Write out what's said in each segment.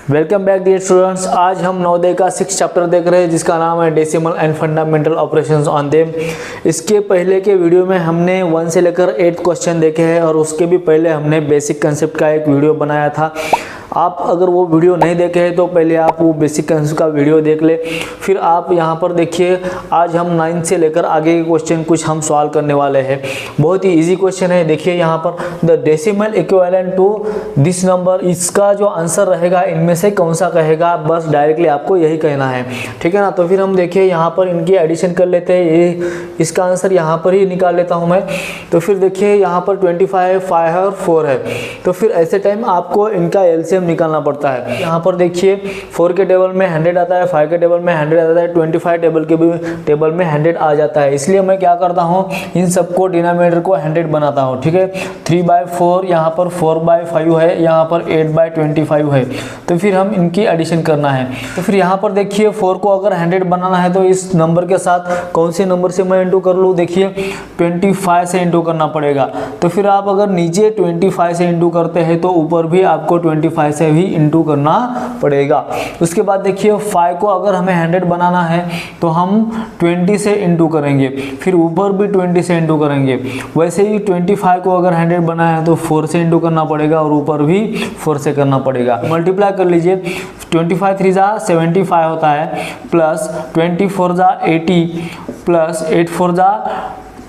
Welcome back dear students. आज हम नवोदय का 6 चैप्टर देख रहे हैं जिसका नाम है decimal and fundamental operations on them. इसके पहले के वीडियो में हमने 1 से लेकर 8 क्वेश्चन देखे हैं और उसके भी पहले हमने बेसिक कंसेप्ट का एक वीडियो बनाया था। आप अगर वो वीडियो नहीं देखे हैं तो पहले आप वो बेसिक कंसेप्ट का वीडियो देख ले, फिर आप यहाँ पर देखिए। आज हम 9 से लेकर आगे के क्वेश्चन कुछ हम सॉल्व करने वाले हैं। बहुत ही इजी क्वेश्चन है। देखिए यहाँ पर the decimal equivalent to this number, इसका जो आंसर रहेगा इनमें से कौन सा कहेगा, बस डायरेक्टली आपको यही कहना है, ठीक है ना। तो फिर हम देखिए यहाँ पर इनकी एडिशन कर लेते हैं। ये इसका आंसर यहाँ पर ही निकाल लेता हूँ मैं। तो फिर देखिए यहाँ पर 25, 5 और 4 है। तो फिर ऐसे टाइम आपको इनका एलसीएम निकालना पड़ता है। यहाँ पर देखिए 4 के टेबल में 100 आता है, 5 के टेबल में 100 आता है, 25 टेबल के भी टेबल में 100 आ जाता है। इसलिए मैं क्या करता हूँ, इन सबको डिनोमिनेटर को 100 बनाता हूँ, ठीक है। 3/4 यहाँ पर 4/5 है, यहाँ पर 8/25 है। तो फिर हम इनकी एडिशन करना है। तो फिर यहाँ पर देखिए 4 को अगर 100 बनाना है तो इस नंबर के साथ कौन से नंबर से मैं इंटू कर लूँ, देखिए 25 से इंटू करना पड़ेगा। तो फिर आप अगर नीचे 25 से इंटू करते हैं तो ऊपर भी आपको 25 से भी इंटू करना पड़ेगा। उसके बाद देखिए 5 को अगर हमें 100 बनाना है तो हम 20 से इंटू करेंगे, फिर ऊपर भी 20 से इंटू करेंगे। वैसे ही 25 को अगर 100 बनाना है तो 4 से इंटू करना पड़ेगा और ऊपर भी 4 से करना पड़ेगा। मल्टीप्लाई कर लीजिए, 25 3 जा 75 होता है, प्लस 24 जा 80, प्लस 8 4 जा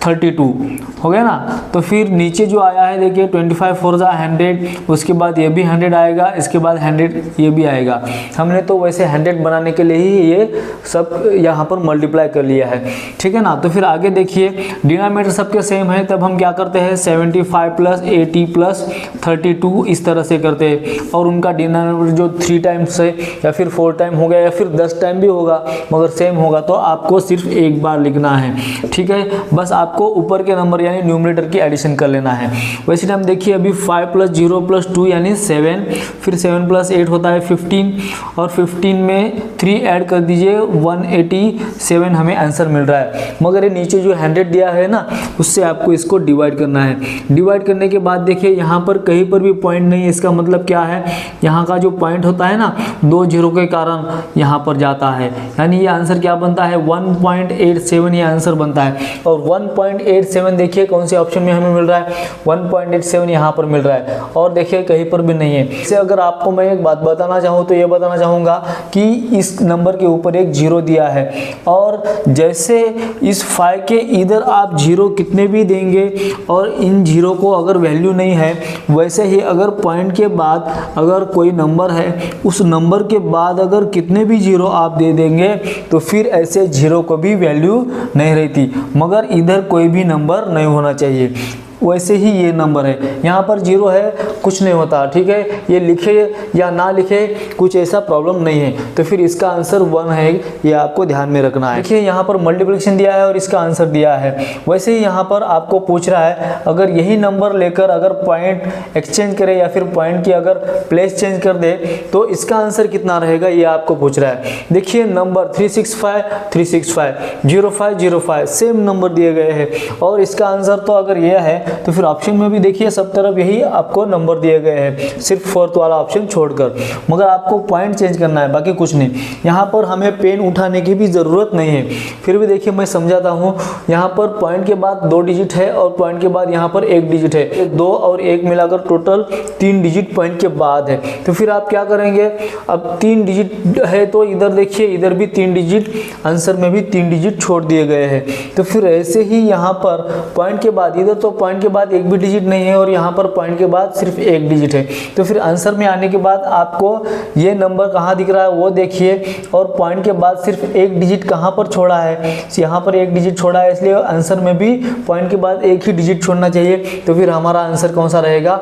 32 हो गया ना। तो फिर नीचे जो आया है देखिए 25 4 जा 100, उसके बाद ये भी 100 आएगा, इसके बाद 100 ये भी आएगा। हमने तो वैसे 100 बनाने के लिए ही ये सब यहाँ पर मल्टीप्लाई कर लिया है, ठीक है ना। तो फिर आगे देखिए डिनोमिनेटर सबके सेम है, तब हम क्या करते हैं 75 प्लस 80 प्लस 32 इस तरह से करते हैं। और उनका डिनोमिनेटर जो 3 टाइम्स है या फिर 4 टाइम हो गया या फिर 10 टाइम भी होगा, मगर सेम होगा तो आपको सिर्फ एक बार लिखना है, ठीक है। बस आपको ऊपर के नंबर यानी न्यूमरेटर की एडिशन कर लेना है। वैसे टाइम देखिए अभी 5 + 0 + 2 यानी 7, फिर 7 + 8 होता है 15, और 15 में 3 ऐड कर दीजिए 187 हमें आंसर मिल रहा है। मगर ये नीचे जो 100 दिया है ना, उससे आपको इसको डिवाइड करना है। डिवाइड करने के बाद देखिए यहाँ पर कहीं पर भी पॉइंट नहीं है। इसका मतलब क्या है, यहाँ का जो पॉइंट होता है ना 2 0 के कारण यहाँ पर जाता है, यानी ये आंसर क्या बनता है 1.87 ये आंसर बनता है। और 1.87 देखिए कौन से ऑप्शन में हमें मिल रहा है, 1.87 यहाँ पर मिल रहा है, और देखिए कहीं पर भी नहीं है। इससे अगर आपको मैं एक बात बताना चाहूँ तो ये बताना चाहूँगा कि इस नंबर के ऊपर एक 0 दिया है, और जैसे इस 5 के इधर आप 0 कितने भी देंगे और इन 0 को अगर वैल्यू नहीं है, वैसे ही अगर पॉइंट के बाद अगर कोई नंबर है, उस नंबर के बाद अगर कितने भी 0 आप दे देंगे तो फिर ऐसे 0 को भी वैल्यू नहीं रहती, मगर इधर कोई भी नंबर नहीं होना चाहिए। वैसे ही ये नंबर है, यहाँ पर 0 है कुछ नहीं होता, ठीक है। ये लिखे या ना लिखे कुछ ऐसा प्रॉब्लम नहीं है। तो फिर इसका आंसर 1 है, ये आपको ध्यान में रखना है। देखिए यहाँ पर मल्टीप्लिकेशन दिया है और इसका आंसर दिया है। वैसे ही यहाँ पर आपको पूछ रहा है अगर यही नंबर लेकर अगर पॉइंट एक्सचेंज करे या फिर पॉइंट की अगर प्लेस चेंज कर दे तो इसका आंसर कितना रहेगा, ये आपको पूछ रहा है। देखिए नंबर 365 365 05 05 सेम नंबर दिए गए हैं, और इसका आंसर तो अगर यह है तो फिर ऑप्शन में भी देखिए सब तरफ यही आपको नंबर दिए गए हैं, सिर्फ 4th वाला ऑप्शन छोड़कर। मगर आपको पॉइंट चेंज करना है, बाकी कुछ नहीं। यहाँ पर हमें पेन उठाने की भी ज़रूरत नहीं है। फिर भी देखिए मैं समझाता हूँ। यहाँ पर पॉइंट के बाद 2 डिजिट है और पॉइंट के बाद यहाँ पर 1 डिजिट है। 2 और 1 मिलाकर टोटल 3 डिजिट पॉइंट के बाद है। तो फिर आप क्या करेंगे, अब 3 डिजिट है तो इधर देखिए इधर भी 3 डिजिट, आंसर में भी 3 डिजिट छोड़ दिए गए हैं। तो फिर ऐसे ही यहाँ पर पॉइंट के बाद इधर तो पॉइंट के बाद एक भी डिजिट नहीं है और यहाँ पर पॉइंट के बाद सिर्फ 1 डिजिट है। तो फिर आंसर में आने के बाद आपको ये नंबर कहाँ दिख रहा है वो देखिए, और पॉइंट के बाद सिर्फ 1 डिजिट कहाँ पर छोड़ा है, यहाँ पर 1 डिजिट छोड़ा है, इसलिए आंसर में भी पॉइंट के बाद 1 ही डिजिट छोड़ना चाहिए। तो फिर हमारा आंसर कौन सा रहेगा,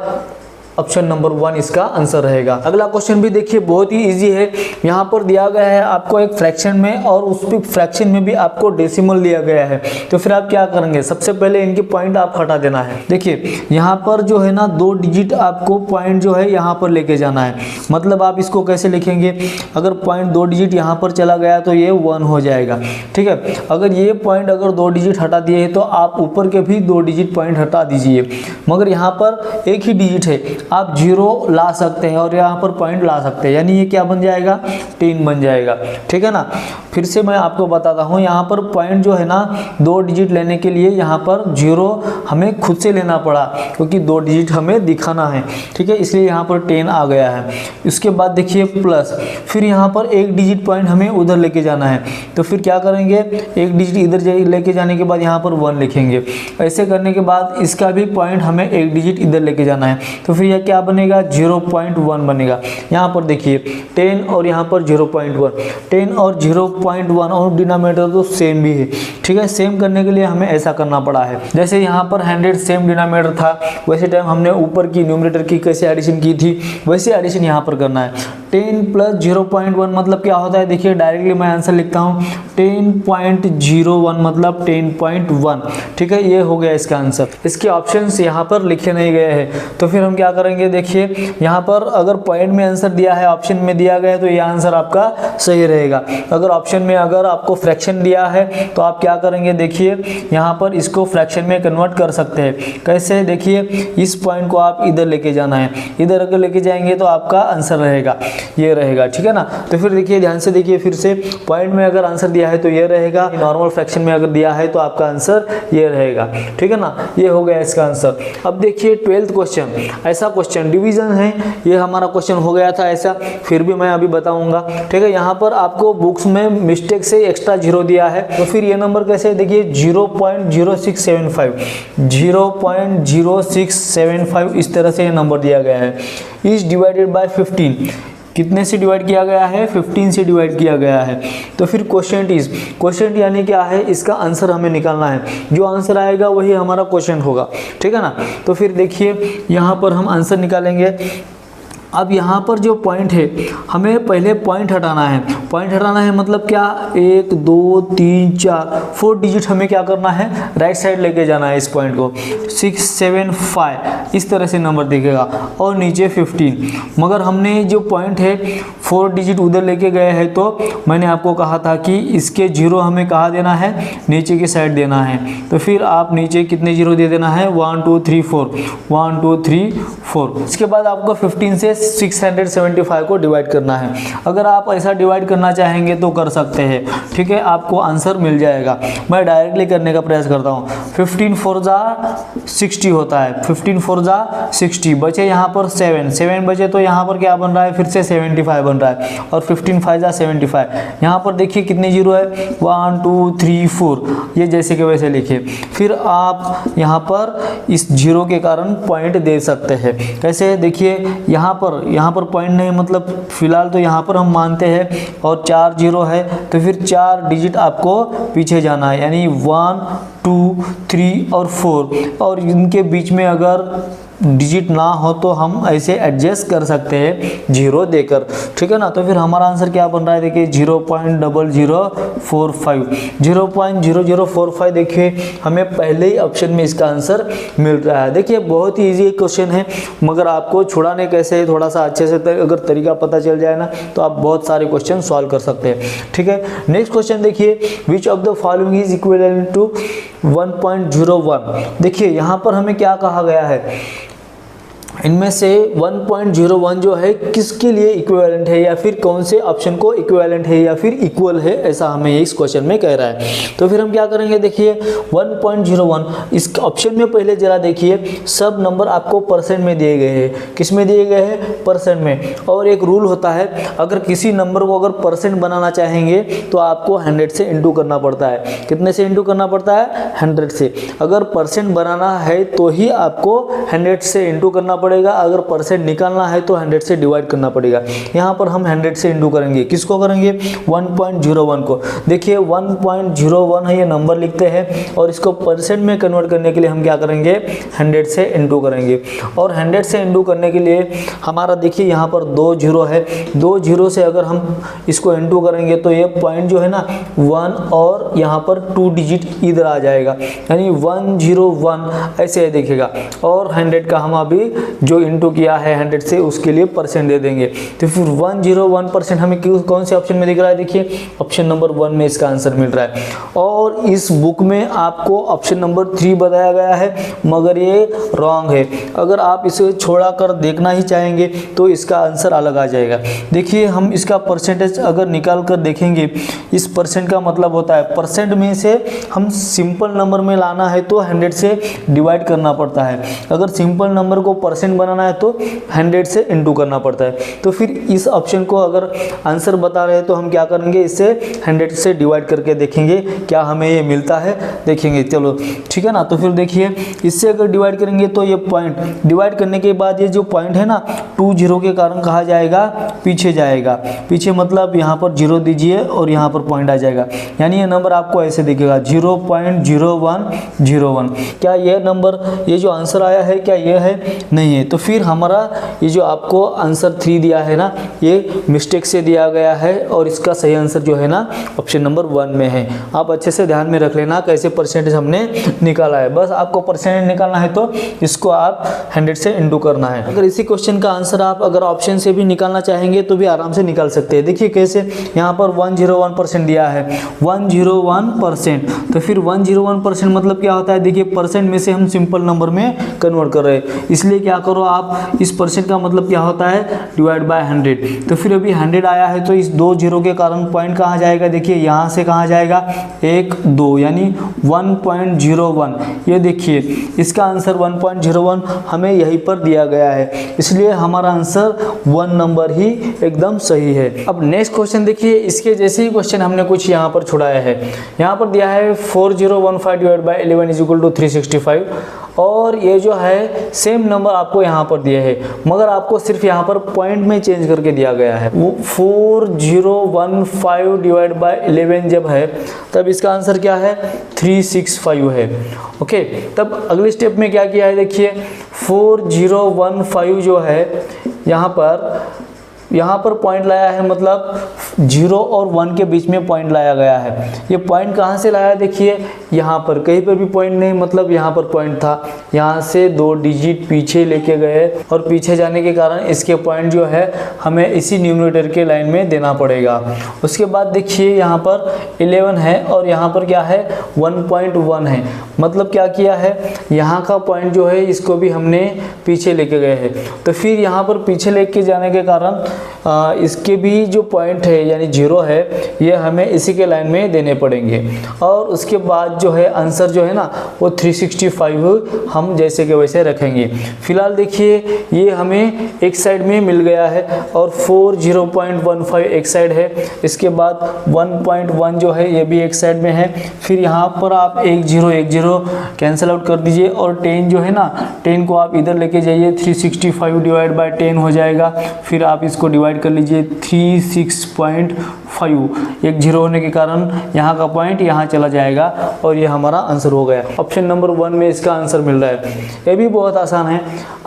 ऑप्शन नंबर 1 इसका आंसर रहेगा। अगला क्वेश्चन भी देखिए बहुत ही इजी है। यहाँ पर दिया गया है आपको एक फ्रैक्शन में, और उस फ्रैक्शन में भी आपको डेसिमल दिया गया है। तो फिर आप क्या करेंगे, सबसे पहले इनके पॉइंट आप हटा देना है। देखिए यहाँ पर जो है ना 2 डिजिट आपको पॉइंट जो है यहाँ पर लेके जाना है। मतलब आप इसको कैसे लिखेंगे, अगर पॉइंट 2 डिजिट यहाँ पर चला गया तो ये 1 हो जाएगा, ठीक है। अगर ये पॉइंट अगर 2 डिजिट हटा दिए तो आप ऊपर के भी 2 डिजिट पॉइंट हटा दीजिए, मगर यहाँ पर 1 ही डिजिट है। आप 0 ला सकते हैं और यहाँ पर पॉइंट ला सकते हैं, यानी ये क्या बन जाएगा 10 बन जाएगा। ठीक है ना। फिर से मैं आपको बताता हूँ, यहाँ पर पॉइंट जो है ना 2 डिजिट लेने के लिए यहाँ पर 0 हमें खुद से लेना पड़ा, क्योंकि 2 डिजिट हमें दिखाना है। ठीक है, इसलिए यहाँ पर 10 आ गया है। इसके बाद देखिए प्लस, फिर यहाँ पर 1 डिजिट पॉइंट हमें उधर लेके जाना है, तो फिर क्या करेंगे 1 डिजिट इधर लेके जाने के बाद यहाँ पर 1 लिखेंगे। ऐसे करने के बाद इसका भी पॉइंट हमें 1 डिजिट इधर लेके जाना है, तो फिर यह क्या बनेगा 0.1 बनेगा। यहाँ पर देखिए 10 और यहाँ पर 0.1, 10 और 0.1 और डिनोमिनेटर तो सेम भी है। ठीक है, सेम करने के लिए हमें ऐसा करना पड़ा है। जैसे यहाँ पर 100 सेम डिनोमिनेटर था, वैसे टाइम हमने ऊपर की न्यूमरेटर की कैसे एडिशन की थी, वैसे एडिशन यहाँ पर करना है। 10 प्लस 0.1 मतलब क्या होता है, देखिए डायरेक्टली मैं आंसर लिखता हूँ 10.01 मतलब 10.1। ठीक है, ये हो गया इसका आंसर। इसके ऑप्शंस यहाँ पर लिखे नहीं गए हैं, तो फिर हम क्या करेंगे, देखिए यहाँ पर अगर पॉइंट में आंसर दिया है, ऑप्शन में दिया गया है, तो ये आंसर आपका सही रहेगा। अगर ऑप्शन में अगर आपको फ्रैक्शन दिया है तो आप क्या करेंगे, देखिए यहाँ पर इसको फ्रैक्शन में कन्वर्ट कर सकते हैं। कैसे, देखिए इस पॉइंट को आप इधर लेके जाना है, इधर अगर लेके जाएंगे तो आपका आंसर रहेगा ये रहेगा। ठीक है ना। तो फिर देखिए ध्यान से देखिए, फिर से पॉइंट में अगर आंसर दिया है तो ये रहेगा, नॉर्मल फ्रैक्शन में अगर दिया है तो आपका आंसर ये रहेगा। ठीक है ना, ये हो गया इसका आंसर। अब देखिए 12th क्वेश्चन, ऐसा क्वेश्चन डिवीजन है, ये हमारा क्वेश्चन हो गया था ऐसा, फिर भी मैं अभी बताऊंगा। ठीक है, यहाँ पर आपको बुक्स में मिस्टेक से एक्स्ट्रा 0 दिया है, तो फिर ये नंबर कैसे है, देखिए 0.0675, 0.0675 इस तरह से ये नंबर दिया गया है। इज डिवाइडेड बाय 15, कितने से डिवाइड किया गया है, 15 से डिवाइड किया गया है। तो फिर क्वेश्चन इज, क्वेश्चन यानी क्या है, इसका आंसर हमें निकालना है, जो आंसर आएगा वही हमारा क्वेश्चन होगा। ठीक है ना। तो फिर देखिए यहाँ पर हम आंसर निकालेंगे। अब यहाँ पर जो पॉइंट है, हमें पहले पॉइंट हटाना है। पॉइंट हटाना है मतलब क्या, 1 2 3 4 डिजिट हमें क्या करना है, राइट साइड लेके जाना है इस पॉइंट को। 675 इस तरह से नंबर दिखेगा और नीचे 15। मगर हमने जो पॉइंट है 4 डिजिट उधर लेके गए हैं, तो मैंने आपको कहा था कि इसके 0 हमें कहाँ देना है, नीचे की साइड देना है। तो फिर आप नीचे कितने 0 दे देना है, 1 2 3 4, 1 2 3 4। इसके बाद आपको 15 से 675 को डिवाइड करना है। अगर आप ऐसा डिवाइड करना चाहेंगे तो कर सकते हैं। ठीक है, आपको आंसर मिल जाएगा। मैं डायरेक्टली करने का प्रयास करता हूँ। 15 4 जा 60 होता है, 15 4 जा 60, बचे यहाँ पर 7 बचे, तो यहाँ पर क्या बन रहा है, फिर से 75 बन रहा है, और 15 5 जा 75। यहाँ पर देखिए कितने 0 है, 1 2 3 4, ये जैसे के वैसे लिखिए। फिर आप यहाँ पर इस 0 के कारण पॉइंट दे सकते हैं। कैसे, देखिए यहाँ पर पॉइंट नहीं, मतलब फिलहाल तो यहाँ पर हम मानते हैं, और 4 0 है, तो फिर 4 डिजिट आपको पीछे जाना है, यानी 1 2 3 और 4, और इनके बीच में अगर डिजिट ना हो तो हम ऐसे एडजस्ट कर सकते हैं 0 देकर। ठीक है ना। तो फिर हमारा आंसर क्या बन रहा है, देखिए 0.0045, 0.0045। देखिए हमें पहले ही ऑप्शन में इसका आंसर मिल रहा है। देखिए बहुत ही ईजी क्वेश्चन है, मगर आपको छुड़ाने कैसे थोड़ा सा अच्छे से अगर तरीका पता चल जाए ना, तो आप बहुत सारे क्वेश्चन सॉल्व कर सकते हैं। ठीक है, नेक्स्ट क्वेश्चन देखिए, which of the following is equivalent to 1.01। देखिए यहाँ पर हमें क्या कहा गया है, इनमें से 1.01 जो है किसके लिए इक्विवेलेंट है, या फिर कौन से ऑप्शन को इक्विवेलेंट है, या फिर इक्वल है, ऐसा हमें इस क्वेश्चन में कह रहा है। तो फिर हम क्या करेंगे, देखिए 1.01 इस ऑप्शन में पहले जरा देखिए, सब नंबर आपको परसेंट में दिए गए हैं। किस में दिए गए हैं, परसेंट में। और एक रूल होता है, अगर किसी नंबर को अगर परसेंट बनाना चाहेंगे तो आपको 100 से इंटू करना पड़ता है। कितने से इंटू करना पड़ता है, 100 से। अगर परसेंट बनाना है तो ही आपको 100 से इंटू करना पड़ेगा, अगर परसेंट निकालना है तो 100 से डिवाइड करना पड़ेगा। यहाँ पर हम 100 से इंटू करेंगे, किसको करेंगे, 1.01 को। देखिए 1.01 है, ये नंबर लिखते हैं, और इसको परसेंट में कन्वर्ट करने के लिए हम क्या करेंगे, 100 से इंटू करेंगे। और 100 से इंटू करने के लिए हमारा देखिए यहाँ पर 2 0 है, 2 0 से अगर हम इसको इंटू करेंगे तो ये पॉइंट जो है ना 1, और यहाँ पर 2 डिजिट इधर आ जाएगा, यानी 101 ऐसे देखेगा। और 100 का हम अभी जो इनटू किया है 100 से उसके लिए परसेंट दे देंगे। तो फिर 101% हमें कौन से ऑप्शन में दिख रहा है, देखिए ऑप्शन नंबर 1 में इसका आंसर मिल रहा है। और इस बुक में आपको ऑप्शन नंबर 3 बताया गया है, मगर ये रॉन्ग है। अगर आप इसे छोड़ा कर देखना ही चाहेंगे तो इसका आंसर अलग आ जाएगा। देखिए हम इसका परसेंटेज अगर निकाल कर देखेंगे, इस परसेंट का मतलब होता है परसेंट में से हम सिंपल नंबर में लाना है तो 100 से डिवाइड करना पड़ता है। अगर सिंपल नंबर को परसेंट बनाना है तो 100 से इंटू करना पड़ता है। तो फिर इस ऑप्शन को अगर आंसर बता रहे हैं तो हम क्या करेंगे, इससे 100 से डिवाइड करके देखेंगे क्या हमें ये मिलता है, देखेंगे। चलो ठीक है ना। तो फिर देखिए इससे अगर डिवाइड करेंगे तो ये पॉइंट डिवाइड करने के बाद ये जो पॉइंट है ना 2 0 के कारण कहा जाएगा पीछे जाएगा। पीछे मतलब यहाँ पर 0 दीजिए और यहाँ पर पॉइंट आ जाएगा, यानी ये नंबर आपको ऐसे दिखेगा 0.0101। क्या ये नंबर, ये जो आंसर आया है क्या ये है, नहीं है। तो फिर हमारा ये जो आपको आंसर 3 दिया है ना, ये मिस्टेक से दिया गया है और इसका सही आंसर जो है ना ऑप्शन नंबर 1 में है। आप अच्छे से ध्यान में रख लेना कैसे परसेंटेज हमने निकाला है। बस आपको परसेंटेज निकालना है तो इसको आप 100 से इंटू करना है। अगर इसी क्वेश्चन का आंसर आप अगर ऑप्शन से भी निकालना चाहेंगे तो भी आराम से निकाल सकते हैं। देखिए कैसे, यहाँ पर 101% दिया है, 101%। तो फिर 101% मतलब क्या होता है, देखिए परसेंट में से हम सिंपल नंबर में कन्वर्ट कर रहे हैं, इसलिए क्या करो आप, इस परसेंट का मतलब क्या होता है, डिवाइड बाय 100। तो फिर अभी 100 आया है तो इस 2 0 के कारण पॉइंट कहाँ जाएगा, देखिए यहाँ से कहाँ जाएगा 1 2, यानी 1.01। ये देखिए इसका आंसर 1.01 हमें यहीं पर दिया गया है, इसलिए हमारा आंसर 1 नंबर ही एकदम सही है। अब नेक्स्ट क्वेश्चन देखिए, इसके जैसे ही क्वेश्चन हमने कुछ यहाँ पर छुड़ाया है। यहाँ पर दिया है 4015 divide by 11 is equal to 365, और ये जो है सेम नंबर आपको यहाँ पर दिए हैं, मगर आपको सिर्फ यहाँ पर पॉइंट में चेंज करके दिया गया है। वो 4015 डिवाइड बाय 11 जब है तब इसका आंसर क्या है, 365 है। ओके, तब अगले स्टेप में क्या किया है, देखिए 4015 जो है यहाँ पर पॉइंट लाया है, मतलब 0 और 1 के बीच में पॉइंट लाया गया है। ये पॉइंट कहाँ से लाया, देखिए यहाँ पर कहीं पर भी पॉइंट नहीं, मतलब यहाँ पर पॉइंट था, यहाँ से 2 डिजिट पीछे लेके गए और पीछे जाने के कारण इसके पॉइंट जो है हमें इसी न्यूमरेटर के लाइन में देना पड़ेगा। उसके बाद देखिए यहाँ पर 11 है और यहाँ पर क्या है 1.1 है, मतलब क्या किया है, यहाँ का पॉइंट जो है इसको भी हमने पीछे लेके गए हैं। तो फिर यहाँ पर पीछे लेके जाने के कारण इसके भी जो पॉइंट है यानी 0 है, ये हमें इसी के लाइन में देने पड़ेंगे। और उसके बाद जो है आंसर जो है ना वो 365 हम जैसे के वैसे रखेंगे। फिलहाल देखिए ये हमें एक साइड में मिल गया है और 40.15 एक साइड है, इसके बाद 1.1 जो है ये भी एक साइड में है। फिर यहाँ पर आप 1 0 कैंसिल आउट कर दीजिए और 10 जो है ना 10 को आप इधर लेके जाइए, 365 डिवाइड बाय 10 हो जाएगा। फिर आप इसको डिवाइड कर लीजिए 36.5, एक 0 होने के कारण यहाँ का पॉइंट यहाँ चला जाएगा और ये हमारा आंसर हो गया। ऑप्शन नंबर 1 में इसका आंसर मिल रहा है। ये भी बहुत आसान है,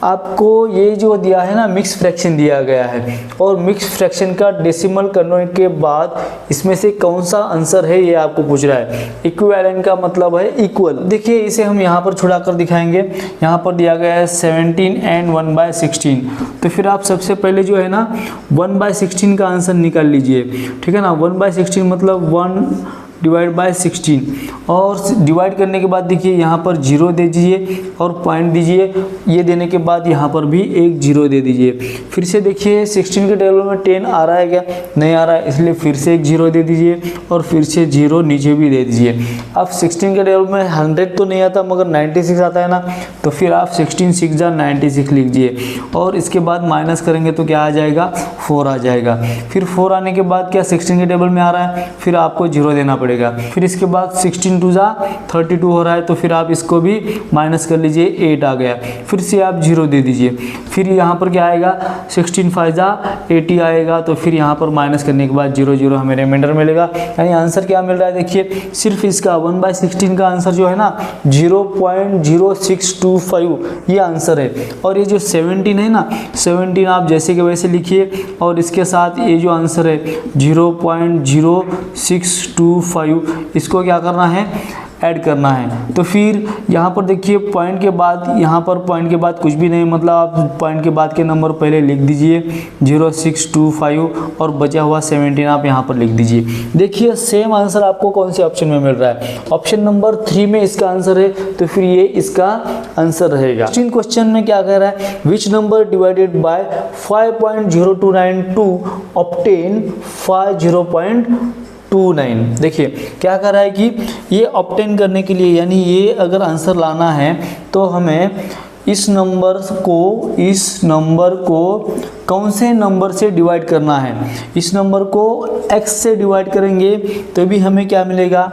आपको ये जो दिया है ना मिक्स फ्रैक्शन दिया गया है और मिक्स फ्रैक्शन का डेसिमल करने के बाद इसमें से कौन सा आंसर है ये आपको पूछ रहा है। इक्विवेलेंट का मतलब है इक्वल। देखिए इसे हम यहाँ पर छुड़ा कर दिखाएंगे। यहाँ पर दिया गया है 17 एंड 1/16। तो फिर आप सबसे पहले जो है ना 1/16 का आंसर निकाल लीजिए, ठीक है ना। 1/16 मतलब 1 डिवाइड बाय 16, और डिवाइड करने के बाद देखिए यहाँ पर 0 दे दीजिए और पॉइंट दीजिए। ये देने के बाद यहाँ पर भी एक 0 दे दीजिए। फिर से देखिए 16 के टेबल में 10 आ रहा है क्या, नहीं आ रहा है, इसलिए फिर से एक 0 दे दीजिए और फिर से 0 नीचे भी दे दीजिए। अब 16 के टेबल में 100 तो नहीं आता मगर 96 आता है ना, तो फिर आप 16 6 जा 96 लीजिए और इसके बाद माइनस करेंगे तो क्या आ जाएगा, 4 आ जाएगा। फिर 4 आने के बाद क्या 16 के टेबल में आ रहा है, फिर आपको 0 देना पड़ेगा। फिर इसके बाद 16 2 जा 32 हो रहा है, तो फिर आप इसको भी माइनस कर लीजिए, 8 आ गया। फिर से आप 0 दे दीजिए। फिर यहाँ पर क्या आएगा, 16 5 जा 80 आएगा, तो फिर यहाँ पर माइनस करने के बाद 0 0 हमें रिमाइंडर मिलेगा। यानी आंसर क्या मिल रहा है, देखिए सिर्फ इसका 1/16 का आंसर जो है ना 0.0625 ये आंसर है। और ये जो 17 है ना, 17 आप जैसे के वैसे लिखिए और इसके साथ ये जो आंसर है 0.0625, इसको क्या करना है, ऐड करना है। तो फिर यहाँ पर देखिए पॉइंट के बाद, यहाँ पर पॉइंट के बाद कुछ भी नहीं, मतलब आप पॉइंट के बाद के नंबर पहले लिख दीजिए 0625 और बचा हुआ 17 आप यहाँ पर लिख दीजिए। देखिए सेम आंसर आपको कौन से ऑप्शन में मिल रहा है, ऑप्शन नंबर 3 में इसका आंसर है, तो फिर ये इसका आंसर रहेगा। क्वेश्चन में क्या कह रहा है, which number divided by 5.029 to obtain 50.29। देखिए क्या कर रहा है कि ये ऑब्टेन करने के लिए, यानी ये अगर आंसर लाना है तो हमें इस नंबर को कौन से नंबर से डिवाइड करना है। इस नंबर को x से डिवाइड करेंगे तो भी हमें क्या मिलेगा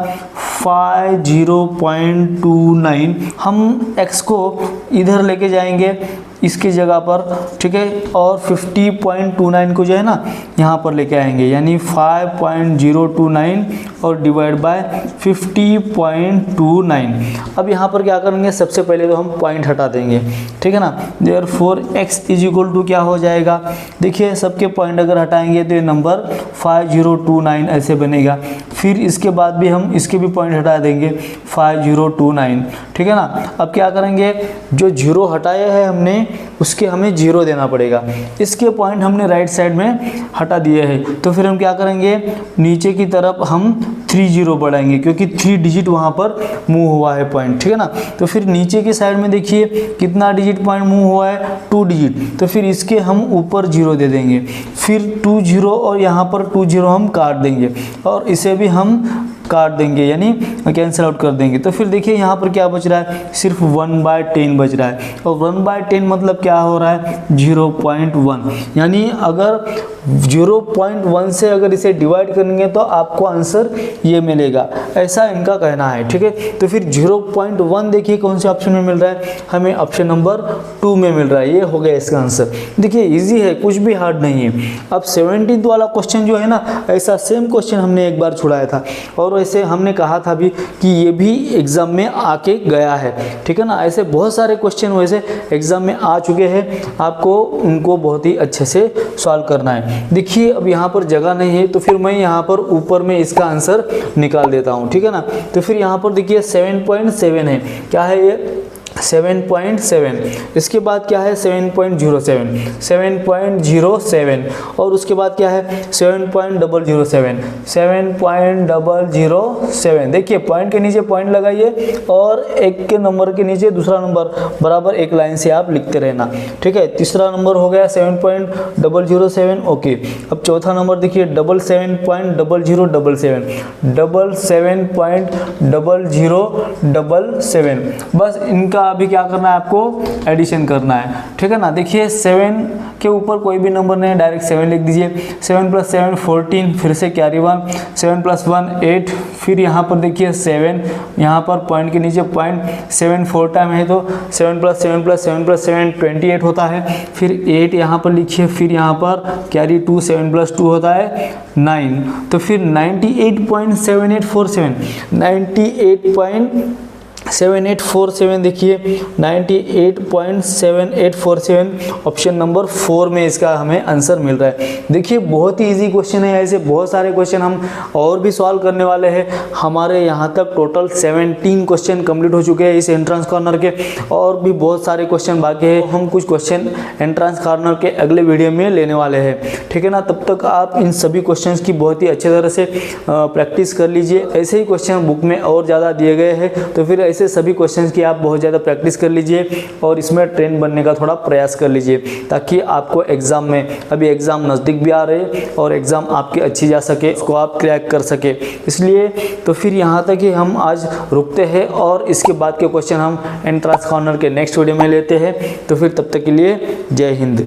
50.29। हम x को इधर लेके जाएंगे इसकी जगह पर, ठीक है, और 50.29 को जो है ना यहाँ पर लेके आएंगे, यानी 5.029 और डिवाइड बाय 50.29। अब यहाँ पर क्या करेंगे, सबसे पहले तो हम पॉइंट हटा देंगे, ठीक है ना। Therefore x is equal to क्या हो जाएगा, देखिए सबके पॉइंट अगर हटाएंगे तो ये नंबर 5029 ऐसे बनेगा। फिर इसके बाद भी हम इसके भी पॉइंट हटा देंगे 5029, ठीक है ना। अब क्या करेंगे, जो जीरो हटाया है हमने उसके हमें जीरो देना पड़ेगा। इसके पॉइंट हमने राइट साइड में हटा दिए हैं, तो फिर हम क्या करेंगे, नीचे की तरफ हम 30 बढ़ाएंगे क्योंकि 3 डिजिट वहाँ पर मूव हुआ है पॉइंट, ठीक है ना। तो फिर नीचे की साइड में देखिए कितना डिजिट पॉइंट मूव हुआ है, 2 डिजिट, तो फिर इसके हम ऊपर 0 दे देंगे। फिर 2 0 और यहाँ पर 2 0 हम काट देंगे और इसे भी हम काट देंगे, यानी कैंसिल आउट कर देंगे। तो फिर देखिए यहाँ पर क्या बच रहा है, सिर्फ 1/10 बच रहा है, और 1/10 मतलब क्या हो रहा है 0.1, यानी अगर 0.1 से अगर इसे डिवाइड करेंगे तो आपको आंसर ये मिलेगा, ऐसा इनका कहना है, ठीक है। तो फिर 0.1 देखिए कौन से ऑप्शन में मिल रहा है, हमें ऑप्शन नंबर 2 में मिल रहा है, ये हो गया इसका आंसर। देखिए इजी है, कुछ भी हार्ड नहीं है। अब 17th वाला क्वेश्चन जो है ना, ऐसा सेम क्वेश्चन हमने एक बार छुड़ाया था और वैसे हमने कहा था भी कि ये भी एग्जाम में आके गया है, ठीक है ना। ऐसे बहुत सारे क्वेश्चन वैसे एग्जाम में आ चुके हैं, आपको उनको बहुत ही अच्छे से सॉल्व करना है। देखिए अब यहाँ पर जगह नहीं है तो फिर मैं यहाँ पर ऊपर में इसका आंसर निकाल देता हूँ, ठीक है ना। तो फिर यहाँ पर देखिए 7.7 है, क्या है ये 7.7, इसके बाद क्या है 7.07 और उसके बाद क्या है 7.007। देखिए पॉइंट के नीचे पॉइंट लगाइए और एक के नंबर के नीचे दूसरा नंबर बराबर एक लाइन से आप लिखते रहना, ठीक है। तीसरा नंबर हो गया 7.007, ओके। अब चौथा नंबर देखिए 77.007, बस इनका अभी क्या करना है, आपको एडिशन करना है, ठीक है ना। देखिए 7 के ऊपर कोई भी नंबर नहीं, डायरेक्ट 7 लिख दीजिए। 7 + 7 14, फिर से कैरी 1, 7 + 1 8, फिर यहाँ पर देखिए 7, यहाँ पर पॉइंट के नीचे पॉइंट 7 4 टाइम है तो 7 + 7 + 7 + 7 28 होता है। फिर 8 यहाँ पर लिखिए, फिर यहाँ पर कैरी 2, 7 + 2 होता है 9, तो फिर 98.7847, 98.7847 देखिए 98.7847 ऑप्शन नंबर 4 में इसका हमें आंसर मिल रहा है। देखिए बहुत ही इजी क्वेश्चन है, ऐसे बहुत सारे क्वेश्चन हम और भी सॉल्व करने वाले हैं। हमारे यहाँ तक टोटल 17 क्वेश्चन कंप्लीट हो चुके हैं इस एंट्रेंस कॉर्नर के, और भी बहुत सारे क्वेश्चन बाकी है। हम कुछ क्वेश्चन एंट्रेंस कॉर्नर के अगले वीडियो में लेने वाले हैं, ठीक है ना। तब तक आप इन सभी क्वेश्चन की बहुत ही अच्छी तरह से प्रैक्टिस कर लीजिए। ऐसे ही क्वेश्चन बुक में और ज़्यादा दिए गए हैं, तो फिर ऐसे सभी क्वेश्चंस की आप बहुत ज़्यादा प्रैक्टिस कर लीजिए और इसमें ट्रेंड बनने का थोड़ा प्रयास कर लीजिए, ताकि आपको एग्ज़ाम में, अभी एग्ज़ाम नज़दीक भी आ रहे हैं और एग्ज़ाम आपकी अच्छी जा सके, उसको आप क्रैक कर सके। इसलिए तो फिर यहाँ तक ही हम आज रुकते हैं और इसके बाद के क्वेश्चन हम एंट्रेंस कॉर्नर के नेक्स्ट वीडियो में लेते हैं। तो फिर तब तक के लिए जय हिंद।